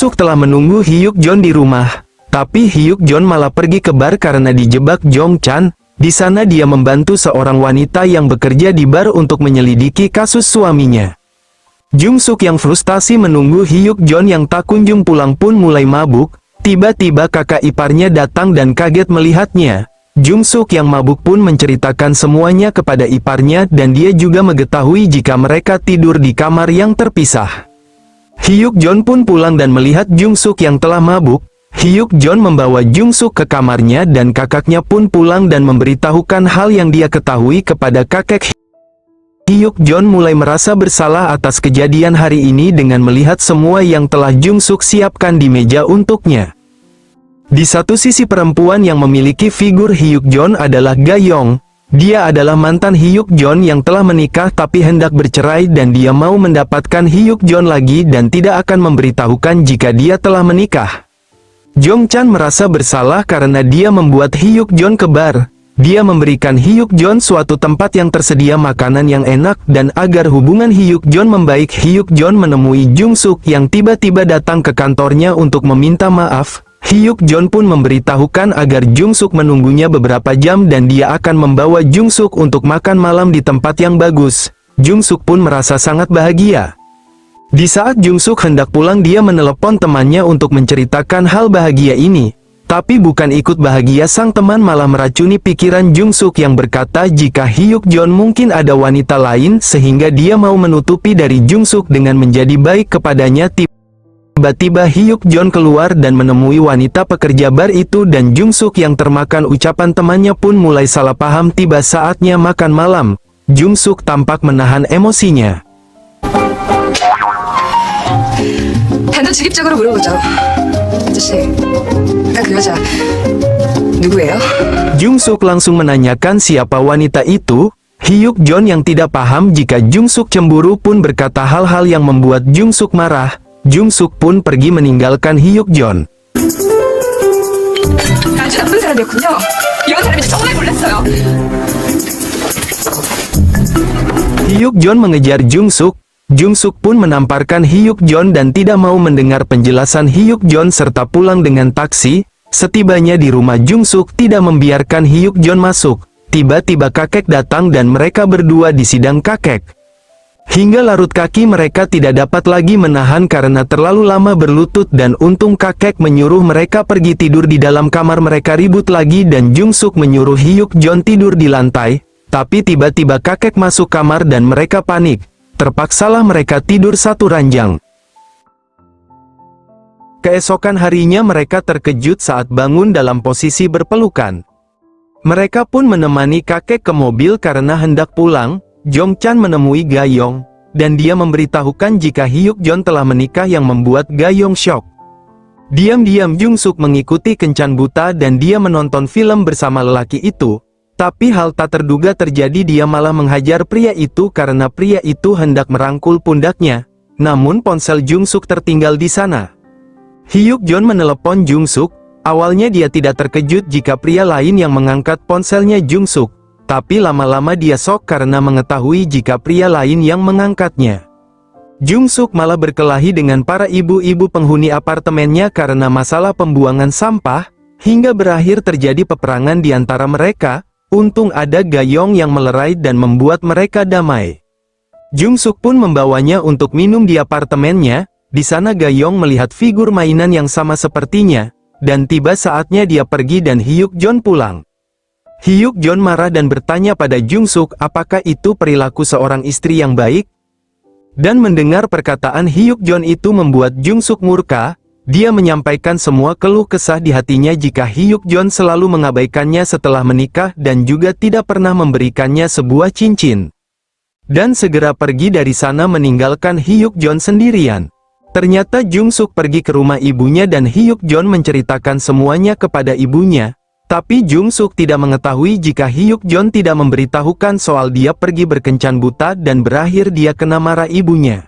Suk telah menunggu Hyuk Jon di rumah, tapi Hyuk Jon malah pergi ke bar karena dijebak Jong Chan. Di sana dia membantu seorang wanita yang bekerja di bar untuk menyelidiki kasus suaminya. Jung Suk yang frustasi menunggu Hyuk Jon yang tak kunjung pulang pun mulai mabuk. Tiba-tiba kakak iparnya datang dan kaget melihatnya. Jung Suk yang mabuk pun menceritakan semuanya kepada iparnya dan dia juga mengetahui jika mereka tidur di kamar yang terpisah. Hyuk Jon pun pulang dan melihat Jung Suk yang telah mabuk. Hyuk Jon membawa Jung Suk ke kamarnya dan kakaknya pun pulang dan memberitahukan hal yang dia ketahui kepada kakek. Hyuk Jon mulai merasa bersalah atas kejadian hari ini dengan melihat semua yang telah Jung Suk siapkan di meja untuknya. Di satu sisi perempuan yang memiliki figur Hyuk Jon adalah Ga Yong. Dia adalah mantan Hyuk Jon yang telah menikah tapi hendak bercerai dan dia mau mendapatkan Hyuk Jon lagi dan tidak akan memberitahukan jika dia telah menikah. Jong Chan merasa bersalah karena dia membuat Hyuk Jon ke bar. Dia memberikan Hyuk Jon suatu tempat yang tersedia makanan yang enak dan agar hubungan Hyuk Jon membaik, Hyuk Jon menemui Jung Suk yang tiba-tiba datang ke kantornya untuk meminta maaf. Hyuk Jon pun memberitahukan agar Jung Suk menunggunya beberapa jam dan dia akan membawa Jung Suk untuk makan malam di tempat yang bagus. Jung Suk pun merasa sangat bahagia. Di saat Jung Suk hendak pulang dia menelepon temannya untuk menceritakan hal bahagia ini. Tapi bukan ikut bahagia, sang teman malah meracuni pikiran Jung Suk yang berkata jika Hyuk Jon mungkin ada wanita lain sehingga dia mau menutupi dari Jung Suk dengan menjadi baik kepadanya. Tiba-tiba Hyuk Jon keluar dan menemui wanita pekerja bar itu dan Jung Suk yang termakan ucapan temannya pun mulai salah paham. Tiba saatnya makan malam. Jung Suk tampak menahan emosinya. 단도직입적으로 물어보죠. 아저씨, 아까 그 여자 누구예요? Jung Suk langsung menanyakan siapa wanita itu. Hyuk Jon yang tidak paham jika Jung Suk cemburu pun berkata hal-hal yang membuat Jung Suk marah. Jung Suk pun pergi meninggalkan Hyuk Jon. 아주 나쁜 사람이었군요. 이런 사람인지 정말 몰랐어요. Hyuk Jon mengejar Jung Suk. Jung Suk pun menamparkan Hyuk Jon dan tidak mau mendengar penjelasan Hyuk Jon serta pulang dengan taksi. Setibanya di rumah Jung Suk tidak membiarkan Hyuk Jon masuk. Tiba-tiba kakek datang dan mereka berdua disidang kakek. Hingga larut kaki mereka tidak dapat lagi menahan karena terlalu lama berlutut dan untung kakek menyuruh mereka pergi tidur di dalam kamar. Mereka ribut lagi dan Jung Suk menyuruh Hyuk Jon tidur di lantai. Tapi tiba-tiba kakek masuk kamar dan mereka panik. Terpaksalah mereka tidur satu ranjang. Keesokan harinya mereka terkejut saat bangun dalam posisi berpelukan. Mereka pun menemani kakek ke mobil karena hendak pulang. Jong Chan menemui Ga Yong, dan dia memberitahukan jika Hyuk Jon telah menikah yang membuat Ga Yong syok. Diam-diam Jung Suk mengikuti kencan buta dan dia menonton film bersama lelaki itu. Tapi hal tak terduga terjadi, dia malah menghajar pria itu karena pria itu hendak merangkul pundaknya. Namun ponsel Jung Suk tertinggal di sana. Hyuk Jon menelepon Jung Suk. Awalnya dia tidak terkejut jika pria lain yang mengangkat ponselnya Jung Suk. Tapi lama-lama dia shock karena mengetahui jika pria lain yang mengangkatnya. Jung Suk malah berkelahi dengan para ibu-ibu penghuni apartemennya karena masalah pembuangan sampah, hingga berakhir terjadi peperangan di antara mereka. Untung ada Ga Yong yang melerai dan membuat mereka damai. Jung Suk pun membawanya untuk minum di apartemennya. Di sana Ga Yong melihat figur mainan yang sama sepertinya, dan tiba saatnya dia pergi dan Hyuk Jon pulang. Hyuk Jon marah dan bertanya pada Jung Suk apakah itu perilaku seorang istri yang baik? Dan mendengar perkataan Hyuk Jon itu membuat Jung Suk murka. Dia menyampaikan semua keluh kesah di hatinya jika Hyuk Jon selalu mengabaikannya setelah menikah dan juga tidak pernah memberikannya sebuah cincin. Dan segera pergi dari sana meninggalkan Hyuk Jon sendirian. Ternyata Jung Suk pergi ke rumah ibunya dan Hyuk Jon menceritakan semuanya kepada ibunya. Tapi Jung Suk tidak mengetahui jika Hyuk Jon tidak memberitahukan soal dia pergi berkencan buta dan berakhir dia kena marah ibunya.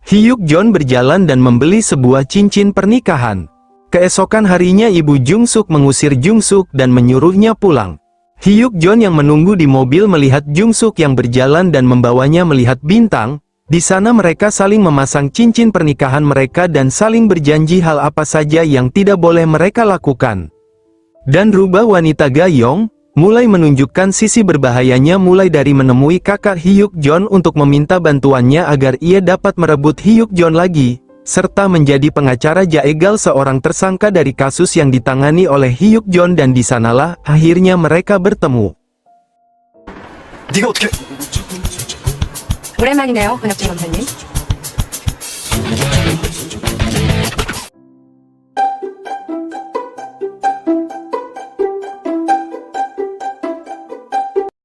Hyuk Jon berjalan dan membeli sebuah cincin pernikahan. Keesokan harinya ibu Jung Suk mengusir Jung Suk dan menyuruhnya pulang. Hyuk Jon yang menunggu di mobil melihat Jung Suk yang berjalan dan membawanya melihat bintang. Di sana mereka saling memasang cincin pernikahan mereka dan saling berjanji hal apa saja yang tidak boleh mereka lakukan. Dan rubah wanita Gayong mulai menunjukkan sisi berbahayanya, mulai dari menemui kakak Hyuk Jon untuk meminta bantuannya agar ia dapat merebut Hyuk Jon lagi, serta menjadi pengacara Jaegal, seorang tersangka dari kasus yang ditangani oleh Hyuk Jon, dan di sanalah akhirnya mereka bertemu. 네가 어떻게? 오랜만이네요, 권혁진 검사님.